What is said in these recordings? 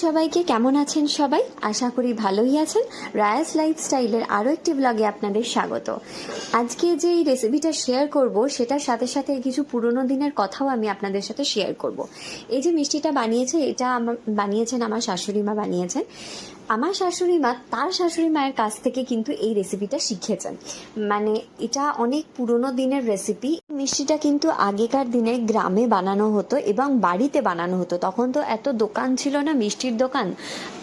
সবাইকে, কেমন আছেন সবাই? আশা করি ভালোই আছেন। রায়াস লাইফস্টাইলের আরও একটি ব্লগে আপনাদের স্বাগত। আজকে যে এই রেসিপিটা শেয়ার করব সেটার সাথে সাথে কিছু পুরনো দিনের কথাও আমি আপনাদের সাথে শেয়ার করব। এই যে মিষ্টিটা বানিয়েছে, এটা বানিয়েছেন আমার শাশুড়ি মা বানিয়েছেন। আমার শাশুড়ি মা তার শাশুড়ি মায়ের কাছ থেকে কিন্তু এই রেসিপিটা শিখেছেন। মানে এটা অনেক পুরনো দিনের রেসিপি। মিষ্টিটা কিন্তু আগেকার দিনে গ্রামে বানানো হতো এবং বাড়িতে বানানো হতো। তখন তো এত দোকান ছিল না, মিষ্টির দোকান।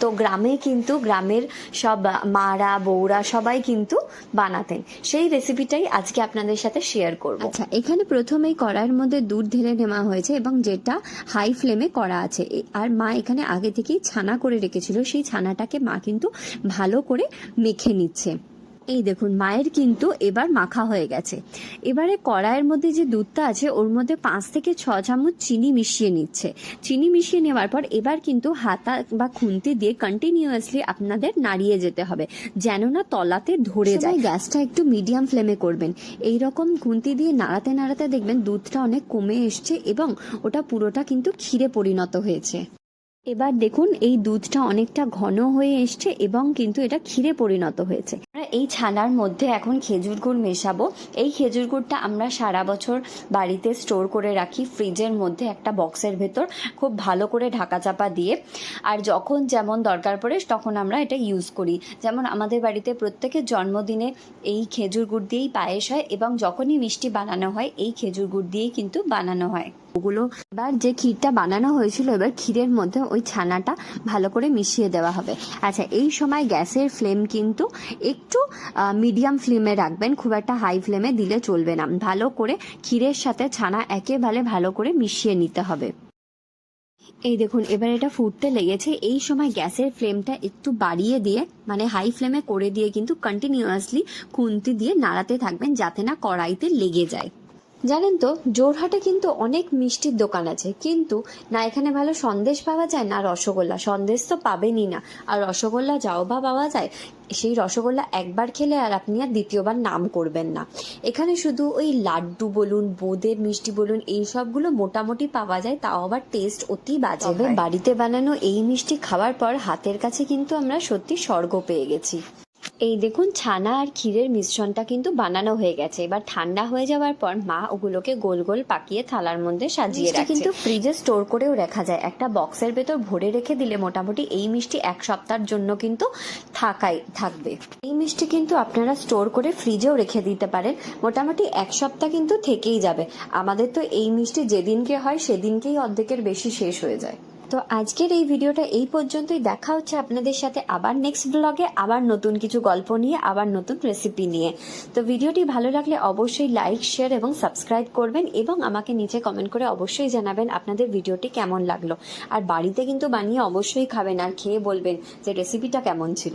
তো গ্রামে কিন্তু গ্রামের সব মারা বউরা সবাই কিন্তু বানাতেন। সেই রেসিপিটাই আজকে আপনাদের সাথে শেয়ার করব। আচ্ছা, এখানে প্রথমেই কড়াইয়ের মধ্যে দুধ ঢেলে নেওয়া হয়েছে এবং যেটা হাই ফ্লেমে করা আছে। আর মা এখানে আগে থেকেই ছানা করে রেখেছিল, সেই ছানাটাকে মা কিন্তু ভালো করে মেখে নিচ্ছে। এই দেখুন, মায়ের কিন্তু এবার মাখা হয়ে গেছে। এবারে কড়াইয়ের মধ্যে যে দুধটা আছে ওর মধ্যে 5 থেকে 6 চামচ চিনি মিশিয়ে নিচ্ছে। চিনি মিশিয়ে নেওয়ার পর এবার কিন্তু হাতা বা খুন্তি দিয়ে কন্টিনিউয়াসলি আপনাদের নাড়িয়ে যেতে হবে, যেন না তলাতে ধরে যায়। গ্যাসটা একটু মিডিয়াম ফ্লেমে করবেন। এই রকম খুন্তি দিয়ে নাড়াতে নাড়াতে দেখবেন দুধটা অনেক কমে এসছে এবং ওটা পুরোটা কিন্তু ক্ষীরে পরিণত হয়েছে। এবার দেখুন, এই দুধটা অনেকটা ঘন হয়ে এসছে এবং কিন্তু এটা ক্ষীরে পরিণত হয়েছে। আমরা এই ছানার মধ্যে এখন খেজুর গুড় মেশাবো। এই খেজুর গুড়টা আমরা সারা বছর বাড়িতে স্টোর করে রাখি ফ্রিজের মধ্যে একটা বক্সের ভেতর, খুব ভালো করে ঢাকা চাপা দিয়ে। আর যখন যেমন দরকার পড়ে তখন আমরা এটা ইউজ করি। যেমন আমাদের বাড়িতে প্রত্যেকের জন্মদিনে এই খেজুর গুড় দিয়েই পায়েস হয় এবং যখনই মিষ্টি বানানো হয় এই খেজুর গুড় দিয়েই কিন্তু বানানো হয় ওগুলো। এবার যে ক্ষীরটা বানানো হয়েছিল, এবার ক্ষীরের মধ্যে ওই ছানাটা ভালো করে মিশিয়ে দেওয়া হবে। আচ্ছা, এই সময় গ্যাসের ফ্লেম কিন্তু একটু মিডিয়াম ফ্লেমে রাখবেন, খুব একটা হাই ফ্লেমে দিলে চলবে না। ভালো করে ক্ষীরের সাথে ছানা একেবারে ভালো করে মিশিয়ে নিতে হবে। এই দেখুন, এবার এটা ফুটতে লেগেছে। এই সময় গ্যাসের ফ্লেমটা একটু বাড়িয়ে দিয়ে, মানে হাই ফ্লেমে করে দিয়ে কিন্তু কন্টিনিউয়াসলি খুন্তি দিয়ে নাড়াতে থাকবেন, যাতে না কড়াইতে লেগে যায়। জানেন তো, জোরহাটে কিন্তু অনেক মিষ্টির দোকান আছে, কিন্তু না এখানে ভালো সন্দেশ পাওয়া যায় না রসগোল্লা। সন্দেশ তো পাবেনই না, আর রসগোল্লা যাও বা পাওয়া যায়, সেই রসগোল্লা একবার খেলে আর আপনি আর দ্বিতীয়বার নাম করবেন না। এখানে শুধু ওই লাড্ডু বলুন, বোঁদের মিষ্টি বলুন, এই সবগুলো মোটামুটি পাওয়া যায়, তাও আবার টেস্ট অতি বাজে। বাড়িতে বানানো এই মিষ্টি খাওয়ার পর হাতের কাছে কিন্তু আমরা সত্যি স্বর্গ পেয়ে গেছি। এই দেখুন, ছানা আর ক্ষীরের মিশ্রণটা কিন্তু বানানো হয়ে গেছে। এবার ঠান্ডা হয়ে যাওয়ার পর মা ওগুলোকে গোল গোল পাকিয়ে থালার মধ্যে সাজিয়ে রাখছে। কিন্তু ফ্রিজে স্টোর করেও রাখা যায়, একটা বক্সের ভেতর ভরে রেখে দিলে মোটামুটি এই মিষ্টি 1 সপ্তাহের জন্য কিন্তু থাকবে। এই মিষ্টি কিন্তু আপনারা স্টোর করে ফ্রিজেও রেখে দিতে পারেন, মোটামুটি 1 সপ্তাহ কিন্তু থেকেই যাবে। আমাদের তো এই মিষ্টি যেদিনকে হয় সেদিনকেই অর্ধেকের বেশি শেষ হয়ে যায়। তো আজকের এই ভিডিওটা এই পর্যন্তই। দেখা হচ্ছে আপনাদের সাথে আবার নেক্সট ব্লগে, আবার নতুন কিছু গল্প নিয়ে, আবার নতুন রেসিপি নিয়ে। তো ভিডিওটি ভালো লাগলে অবশ্যই লাইক, শেয়ার এবং সাবস্ক্রাইব করবেন এবং আমাকে নিচে কমেন্ট করে অবশ্যই জানাবেন আপনাদের ভিডিওটি কেমন লাগলো। আর বাড়িতে কিন্তু বানিয়ে অবশ্যই খাবেন আর খেয়ে বলবেন যে রেসিপিটা কেমন ছিল।